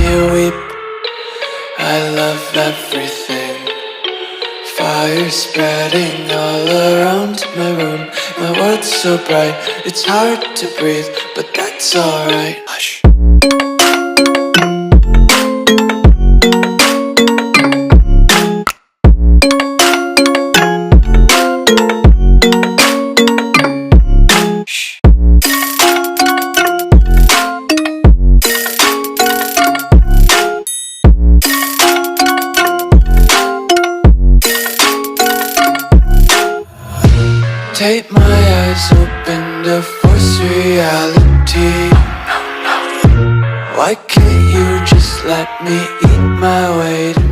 you weep. I love everything. Fire spreading all around my room. My world's so bright, it's hard to breathe, but that's alright. Hush. Take my eyes open to force reality. Why can't you just let me eat my weight in